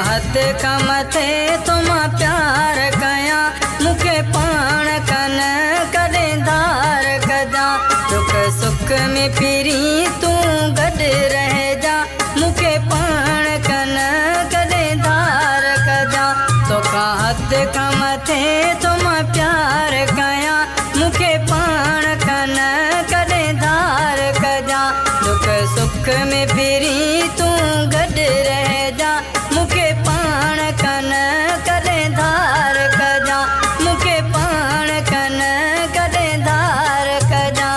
हद खां मथे तोमां प्यार कयां मूंखे पाण कन कॾहिं धार कजां दुख सुख में फिरी तूं गॾु रहिजां मूंखे पाण कन कॾहिं धार कजां तोखां हद खां मथे तोमां प्यार कयां मूंखे पाण कन कॾहिं धार कजां दुख सुख में फिरी तूं गॾु रहिजां मूंखे पाण कन कॾहिं धार कजां मूंखे पाण कन कॾहिं धार कजां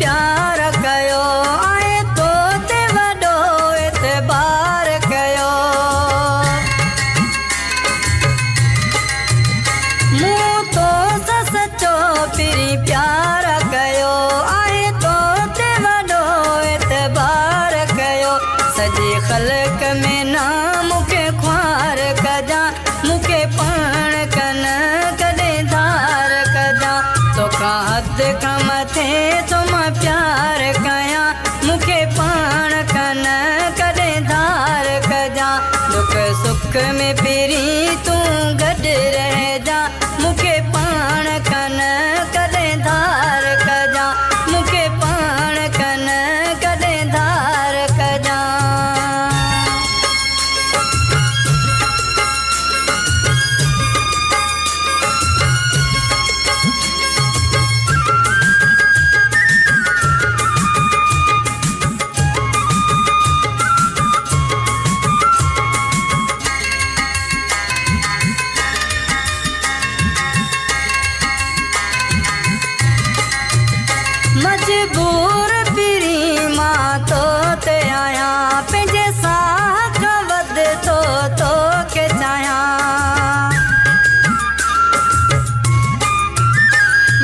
प्यार कयो आए तो ते वॾो एतबार कयो मूं तो सचो पिरी प्यार कयो आए तो ते वॾो एतबार कयो सॼे ख़ल्क़ में ना मूंखे ख्वार कजां मूंखे पाण कन कॾहिं धार कजां तोखां हद खां मथे तोमां प्यार कयां मूंखे पाण कन कॾहिं धार कजां दुख सुख में फिरी तूं गॾु रहिजां मूंखे पाण कन कॾहिं धार कजां मूंखे पाण कन कॾहिं धार कजां मजबूर फिरी मां तो ते आहियां पंहिंजे साह खां वध तोखे चाहियां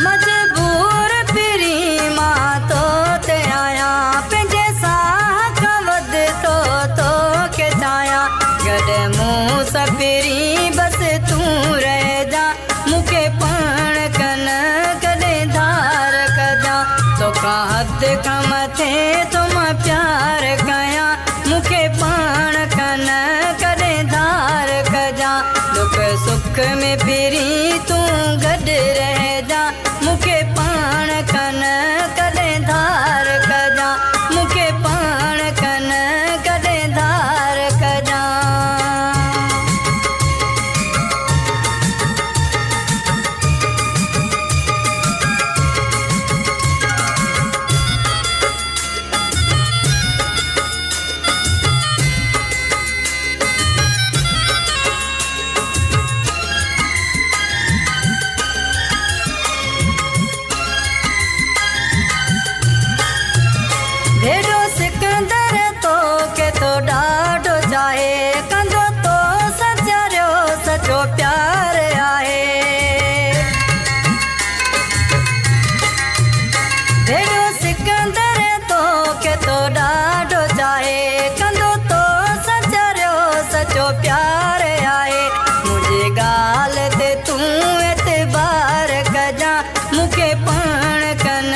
मजबूर फिरी मां तो ते आहियां पंहिंजे साह खां वध तोखे चाहियां गॾु मूं सां फिरी बसि तूं रहिजां मूंखे पाण कन कॾहिं धार कजां तोखां हद खां मथे तोमां प्यार कयां मूंखे पाण कन कॾहिं धार कजां दुख सुख में फिरी तूं गॾु रहिजां मूंखे पाण कन कॾहिं धार कजां मूंखे पाण कन कॾहिं धार कजां भेड़ो सिकंदर तो के तो ॾाढो चाहे कंदो तो सचरियो सचो प्यार आहे भेड़ो सिकंदर तो के तो ॾाढो चाहे कंदो तो सचरियो सचो प्यार आहे मुंहिंजी ॻाल्हि ते तूं एतबार कजां मूंखे पाण कन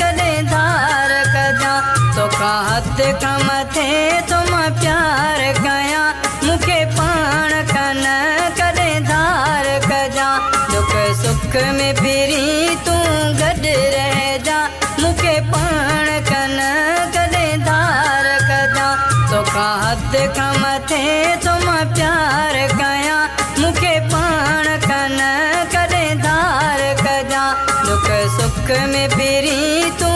कॾहिं धार कजां तोखां हद खां मथे तोमां प्यार कयां मूंखे पाण कन कॾहिं धार कजां दुख सुख में फिरी तूं गॾु रहिजां मूंखे पाण कन कॾहिं धार कजां तोखां हद खां मथे तोमां प्यार कयां मूंखे पाण कन कॾहिं धार कजां दुख सुख में फिरी तूं